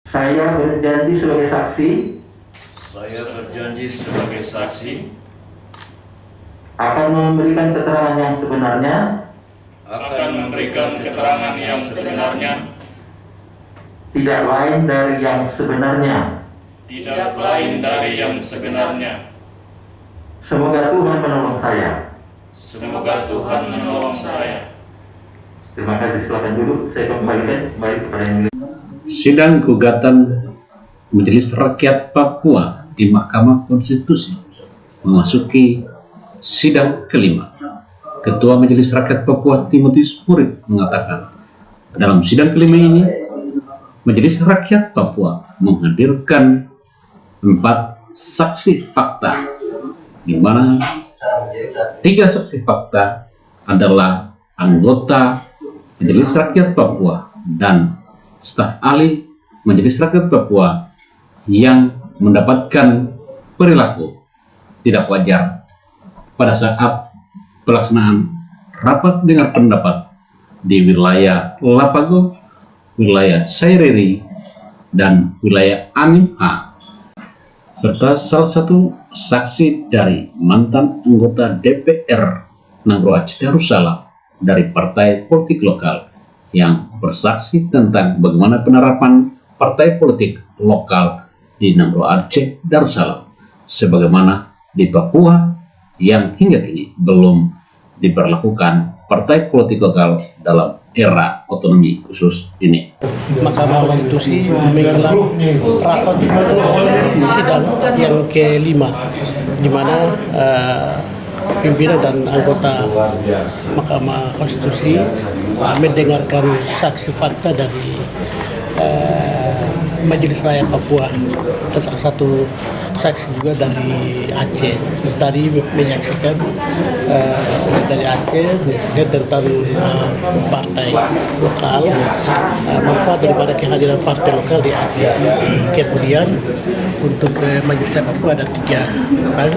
Saya berjanji sebagai saksi Saya berjanji sebagai saksi akan memberikan keterangan yang sebenarnya tidak lain dari yang sebenarnya. Semoga Tuhan menolong saya. Terima kasih, silakan duduk. Saya kembalikan kembali kepada yang Sidang gugatan Majelis Rakyat Papua di Mahkamah Konstitusi memasuki sidang kelima. Ketua Majelis Rakyat Papua Timotius Murid mengatakan, dalam sidang kelima ini, Majelis Rakyat Papua menghadirkan 4 saksi fakta, di mana 3 saksi fakta adalah anggota Majelis Rakyat Papua dan staf ahli Majelis Rakyat Papua yang mendapatkan perilaku tidak wajar pada saat pelaksanaan rapat dengar pendapat di wilayah Lapago, wilayah Saireri, dan wilayah Animha, serta salah satu saksi dari mantan anggota DPR Nagro Aceh Darussalam dari partai politik lokal yang bersaksi tentang bagaimana penerapan partai politik lokal di Nagro Aceh Darussalam sebagaimana di Papua yang hingga kini belum diberlakukan partai politik lokal dalam era otonomi khusus ini. Mahkamah Konstitusi menggelar rapat sidang yang kelima, di mana pimpinan dan anggota Mahkamah Konstitusi mendengarkan saksi fakta dari Majelis Rakyat Papua dan salah satu saksi juga dari Aceh. Tadi menyaksikan dari Aceh menyaksikan tentang partai lokal, manfaat daripada kehadiran partai lokal di Aceh. Kemudian untuk Majelis Rakyat Papua ada 3 orang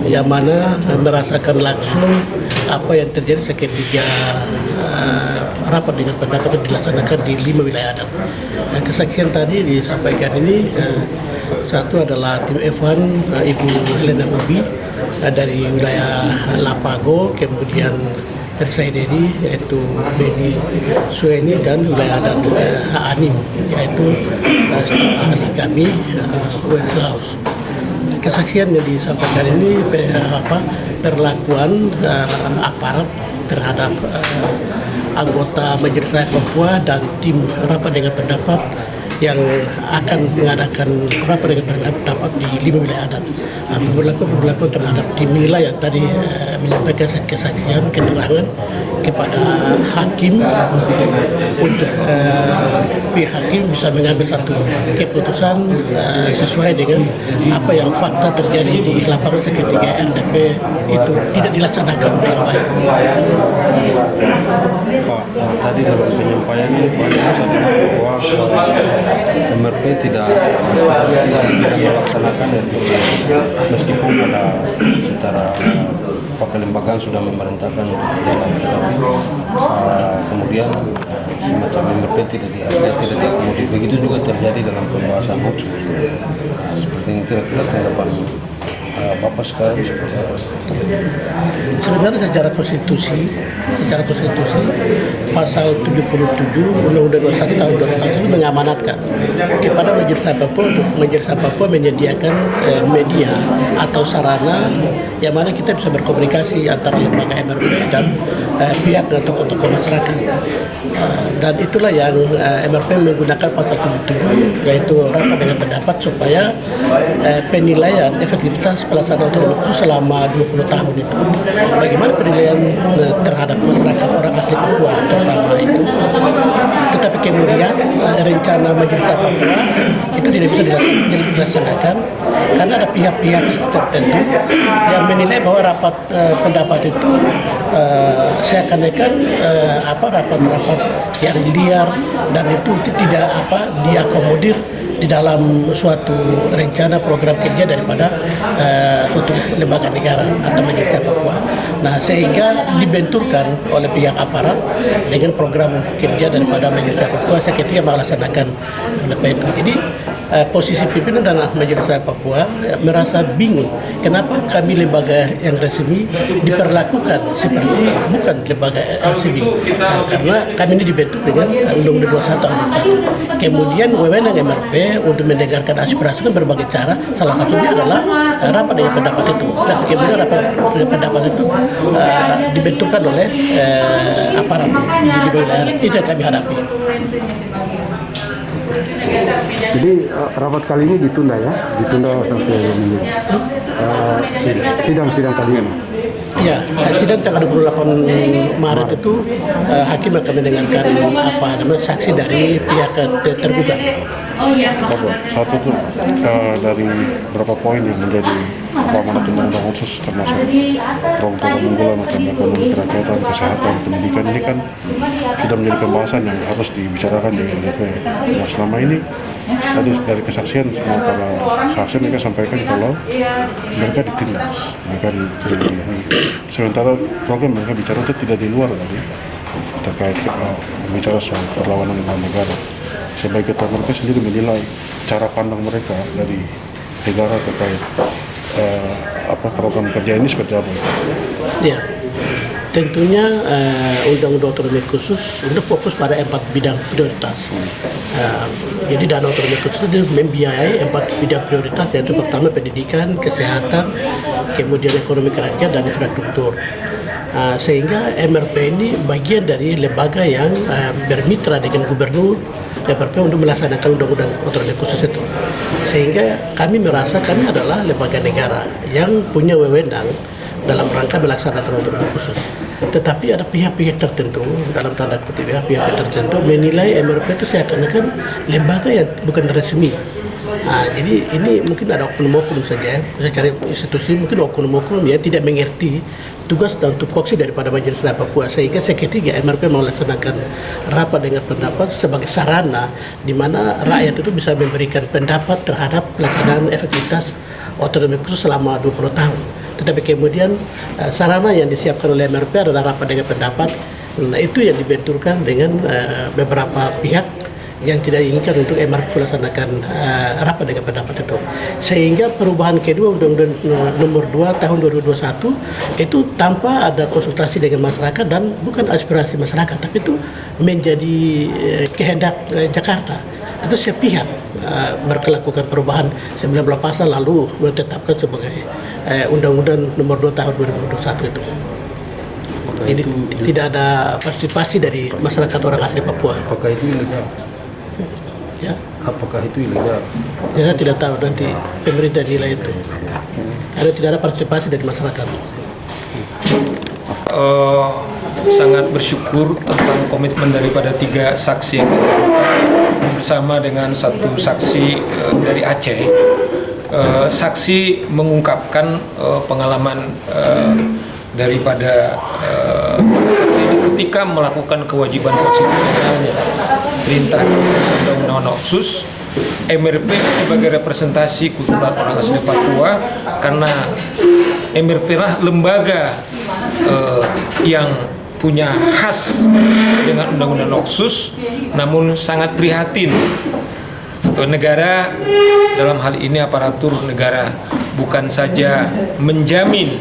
yang mana merasakan langsung apa yang terjadi seketika rapat dengan pendapat dilaksanakan di 5 wilayah adat. Kesaksian tadi disampaikan ini, satu adalah tim Evan Ibu Helena Ubi dari wilayah Lapago, kemudian dari Saideri yaitu Beni Sueni, dan wilayah adat Anim yaitu staf ahli kami Wenslaus. Kesaksian yang disampaikan ini perlakuan aparat terhadap anggota Majelis Rakyat Papua dan tim rapat dengan pendapat yang akan mengadakan rapat dengan pendapat di 5 wilayah adat. Berlaku terhadap tim inilah yang tadi menyampaikan kesaksian keterangan kepada hakim untuk pihak hakim bisa mengambil satu keputusan sesuai dengan apa yang fakta terjadi di lapangan seketika RDP itu tidak dilaksanakan dengan baik. Pak, tadi dalam penyampaiannya banyak bahwa MRP tidak melaksanakan dan meskipun ada secara kelembagaan sudah memerintahkan untuk berjalan, tetapi kemudian semacam MRP tidak diakomodir. Begitu juga terjadi dalam pembahasan HOT. Seperti ini kira-kira tanggapan Bapak sekarang seperti apa? Sebenarnya secara konstitusi pasal 77 Undang-Undang 21 tahun 2001 mengamanatkan kepada Majelis Rakyat Papua menyediakan media atau sarana yang mana kita bisa berkomunikasi antara lembaga MRP dan pihak tokoh-tokoh masyarakat. Dan itulah yang MRP menggunakan pasal 77 yaitu rapat dengan pendapat supaya penilaian efektivitas pelaksanaan otonomi itu selama 20 tahun itu bagaimana penilaian terhadap masyarakat orang asli Papua terutama itu. Tetapi kemudian rencana Majelis Rakyat Papua itu tidak bisa dilaksanakan karena ada pihak-pihak tertentu yang menilai bahwa rapat pendapat itu seakan-akan rapat-rapat yang liar dan itu tidak diakomodir di dalam suatu rencana program kerja daripada suatu lembaga negara atau Majelis Rakyat Papua. Nah, sehingga dibenturkan oleh pihak aparat dengan program kerja daripada Majelis Rakyat Papua seketika melaksanakan itu. Jadi posisi pimpinan dan Majelis Rakyat Papua merasa bingung kenapa kami lembaga yang resmi diperlakukan seperti bukan lembaga resmi, karena kami ini dibentuk dengan Undang-Undang 21 tahun 2001. Kemudian wewenang MRP untuk mendengarkan aspirasi kan berbagai cara, salah satunya adalah rapat dengan pendapat itu. Dan kemudian rapat dengan pendapat itu dibentukkan oleh aparat di daerah. Itu yang kami hadapi. Jadi rapat kali ini ditunda ya, ditunda sampai minggu. Sidang kali ini. Ya, sidang tanggal 28 Maret itu hakim akan mendengarkan saksi dari pihak tergugat. Satu tuh dari berapa poin yang menjadi amanat undang-undang khusus termasuk program unggulan macam ekonomi kerakyatan, kesehatan, pendidikan ini kan sudah menjadi pembahasan yang harus dibicarakan di LDP. Nah, selama ini tadi dari kesaksian semua para saksi mereka sampaikan kalau mereka ditindas, mereka sementara program mereka bicara itu tidak di luar dari terkait bicara soal perlawanan dengan negara. Sebagai ketua mereka sendiri menilai cara pandang mereka dari negara terkait program kerja ini seperti apa? Ya, tentunya Undang-Undang Otonomi Khusus untuk fokus pada 4 bidang prioritas. Jadi dana otonomi khusus itu membiayai 4 bidang prioritas, yaitu pertama pendidikan, kesehatan, kemudian ekonomi kerakyatan dan infrastruktur. Sehingga MRP ini bagian dari lembaga yang bermitra dengan gubernur DPRP untuk melaksanakan Undang-Undang Otonomi Khusus itu. Sehingga kami merasa kami adalah lembaga negara yang punya wewenang dalam rangka melaksanakan otonomi khusus. Tetapi ada pihak-pihak tertentu, dalam tanda kutip ya, pihak tertentu menilai MRP itu seakan-akan lembaga yang bukan resmi. Jadi ini mungkin ada oknum-oknum saja, secara institusi mungkin oknum-oknum yang tidak mengerti tugas dan tupoksi daripada Majelis Rakyat Papua, sehingga seketika MRP melaksanakan rapat dengan pendapat sebagai sarana di mana rakyat itu bisa memberikan pendapat terhadap pelaksanaan efektivitas otonomi khusus selama 20 tahun. Tetapi kemudian sarana yang disiapkan oleh MRP adalah rapat dengan pendapat. Nah, itu yang dibenturkan dengan beberapa pihak yang tidak diinginkan untuk MRP melaksanakan rapat dengan pendapat itu. Sehingga perubahan kedua Undang-Undang nomor 2 tahun 2021 itu tanpa ada konsultasi dengan masyarakat dan bukan aspirasi masyarakat, tapi itu menjadi kehendak Jakarta. Itu sepihak melakukan perubahan 19 pasal lalu menetapkan sebagai Undang-Undang nomor 2 tahun 2021 itu. Jadi tidak ada partisipasi dari masyarakat orang asli Papua. Apakah itu ilegal? Ya. Apakah itu ilegal? Ya, saya tidak tahu, nanti pemerintah nilai itu. Karena tidak ada partisipasi dari masyarakat. Sangat bersyukur tentang komitmen daripada 3 saksi yang bersama dengan 1 saksi dari Aceh. Saksi mengungkapkan pengalaman daripada saksi ini ketika melakukan kewajiban konstitusionalnya, perintah Undang-Undang Khusus, MRP sebagai representasi kultural orang asli Papua, karena MRP lah lembaga yang punya khas dengan Undang-Undang Khusus, namun sangat prihatin negara dalam hal ini aparatur negara bukan saja menjamin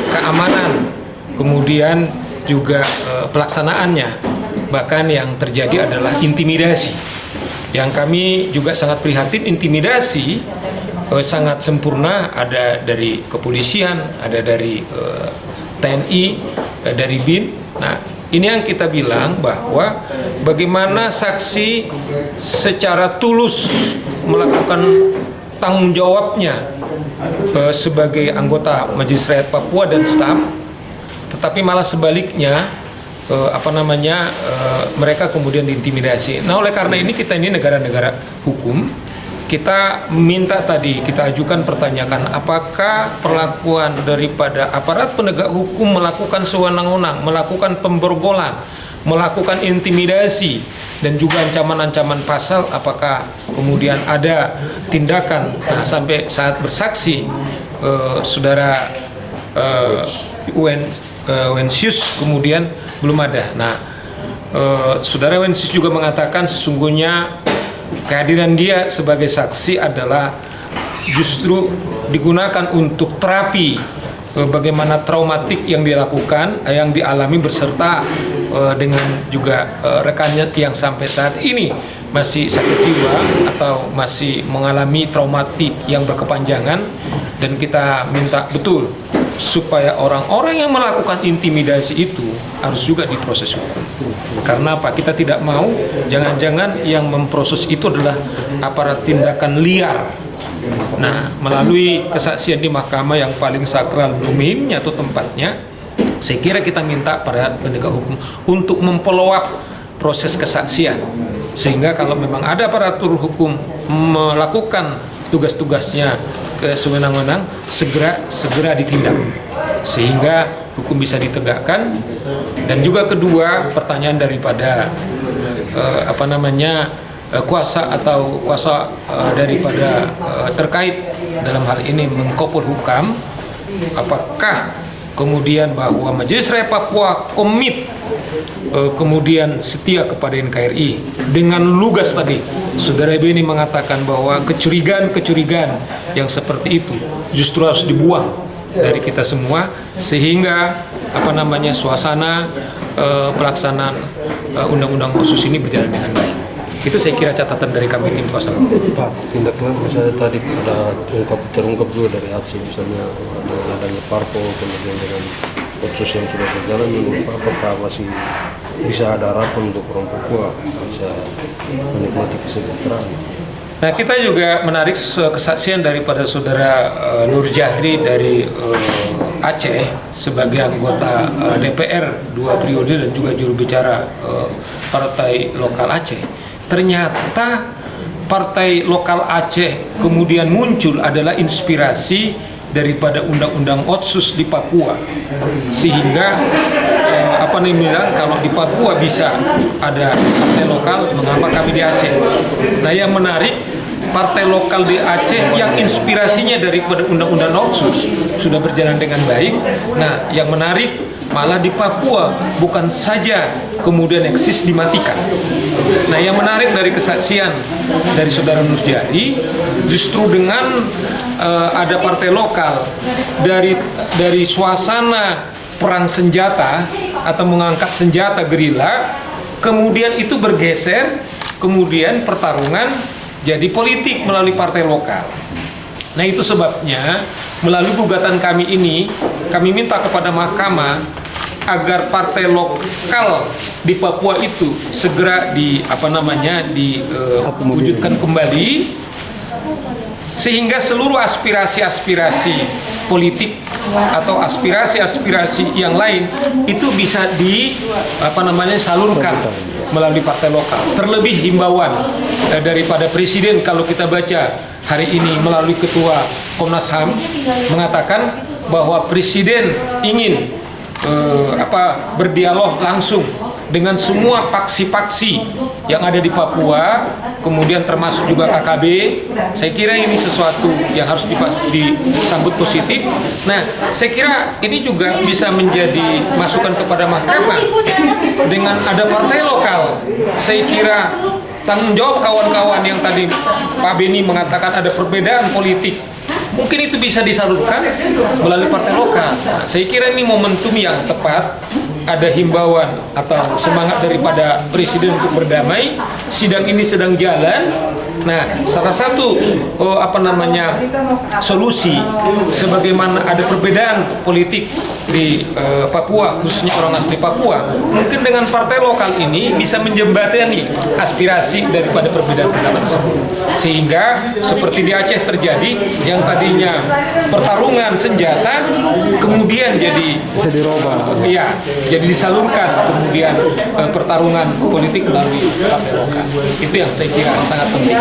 keamanan, kemudian juga pelaksanaannya, bahkan yang terjadi adalah intimidasi. Yang kami juga sangat prihatin, intimidasi sangat sempurna, ada dari kepolisian, ada dari TNI, dari BIN. Nah, ini yang kita bilang bahwa bagaimana saksi secara tulus melakukan tanggung jawabnya sebagai anggota Majelis Rakyat Papua dan staf, tetapi malah sebaliknya mereka kemudian diintimidasi. Nah, oleh karena ini kita ini negara-negara hukum, kita minta tadi, kita ajukan pertanyaan, apakah perlakuan daripada aparat penegak hukum melakukan sewenang-wenang, melakukan pemborgolan, melakukan intimidasi dan juga ancaman-ancaman pasal, apakah kemudian ada tindakan. Nah, sampai saat bersaksi saudara Wensius kemudian belum ada. Nah, saudara Wensius juga mengatakan sesungguhnya kehadiran dia sebagai saksi adalah justru digunakan untuk terapi bagaimana traumatik yang dilakukan, yang dialami beserta dengan juga rekannya yang sampai saat ini masih sakit jiwa atau masih mengalami traumatik yang berkepanjangan. Dan kita minta betul supaya orang-orang yang melakukan intimidasi itu harus juga diproses hukum. Karena apa? Kita tidak mau jangan-jangan yang memproses itu adalah aparat tindakan liar. Nah, melalui kesaksian di mahkamah yang paling sakral domainnya atau tempatnya, saya kira kita minta para penegak hukum untuk memfollow up proses kesaksian, sehingga kalau memang ada aparatur hukum melakukan tugas-tugasnya sewenang-wenang, segera ditindak sehingga hukum bisa ditegakkan. Dan juga kedua, pertanyaan daripada kuasa daripada terkait dalam hal ini Menko Polhukam, apakah kemudian bahwa Majelis Rakyat Papua komit kemudian setia kepada NKRI. Dengan lugas tadi saudara Beni mengatakan bahwa kecurigaan yang seperti itu justru harus dibuang dari kita semua, sehingga suasana pelaksanaan undang-undang khusus ini berjalan dengan baik. Itu saya kira catatan dari kami tim kuasa hukum. Pak, tindak lanjut misalnya tadi ada terungkap juga dari aksi misalnya adanya parpol, kemudian dengan proses yang sudah berjalan, menurut Pak, apakah masih bisa ada harapan untuk orang Papua bisa menikmati kesejahteraan? Nah, kita juga menarik kesaksian daripada saudara Nur Jahri dari Aceh sebagai anggota DPR 2 periode dan juga juru bicara Partai Lokal Aceh. Ternyata Partai Lokal Aceh kemudian muncul adalah inspirasi daripada undang-undang Otsus di Papua, sehingga kalau di Papua bisa ada partai lokal, mengapa kami di Aceh? Nah, yang menarik, partai lokal di Aceh yang inspirasinya daripada undang-undang Otsus sudah berjalan dengan baik. Nah, yang menarik malah di Papua bukan saja kemudian eksis dimatikan. Nah, yang menarik dari kesaksian dari saudara Nusjari, justru dengan ada partai lokal dari suasana perang senjata atau mengangkat senjata gerila, kemudian itu bergeser, kemudian pertarungan jadi politik melalui partai lokal. Nah, itu sebabnya melalui gugatan kami ini, kami minta kepada mahkamah agar partai lokal di Papua itu segera diwujudkan kembali, sehingga seluruh aspirasi-aspirasi politik atau aspirasi-aspirasi yang lain itu bisa salurkan melalui partai lokal. Terlebih himbauan daripada Presiden, kalau kita baca hari ini melalui Ketua Komnas HAM mengatakan bahwa Presiden ingin berdialog langsung dengan semua paksi-paksi yang ada di Papua, kemudian termasuk juga KKB. Saya kira ini sesuatu yang harus disambut positif. Nah, saya kira ini juga bisa menjadi masukan kepada mahkamah. Dengan ada partai lokal, saya kira tanggung jawab kawan-kawan yang tadi Pak Beni mengatakan ada perbedaan politik, mungkin itu bisa disalurkan melalui partai lokal. Nah, saya kira ini momentum yang tepat. Ada himbauan atau semangat daripada Presiden untuk berdamai. Sidang ini sedang jalan. Nah, salah satu solusi sebagaimana ada perbedaan politik di Papua, khususnya orang asli Papua, mungkin dengan partai lokal ini bisa menjembatani aspirasi daripada perbedaan pendapat tersebut, sehingga seperti di Aceh terjadi yang tadinya pertarungan senjata kemudian jadi jadi disalurkan kemudian pertarungan politik melalui partai lokal. Itu yang saya kira sangat penting.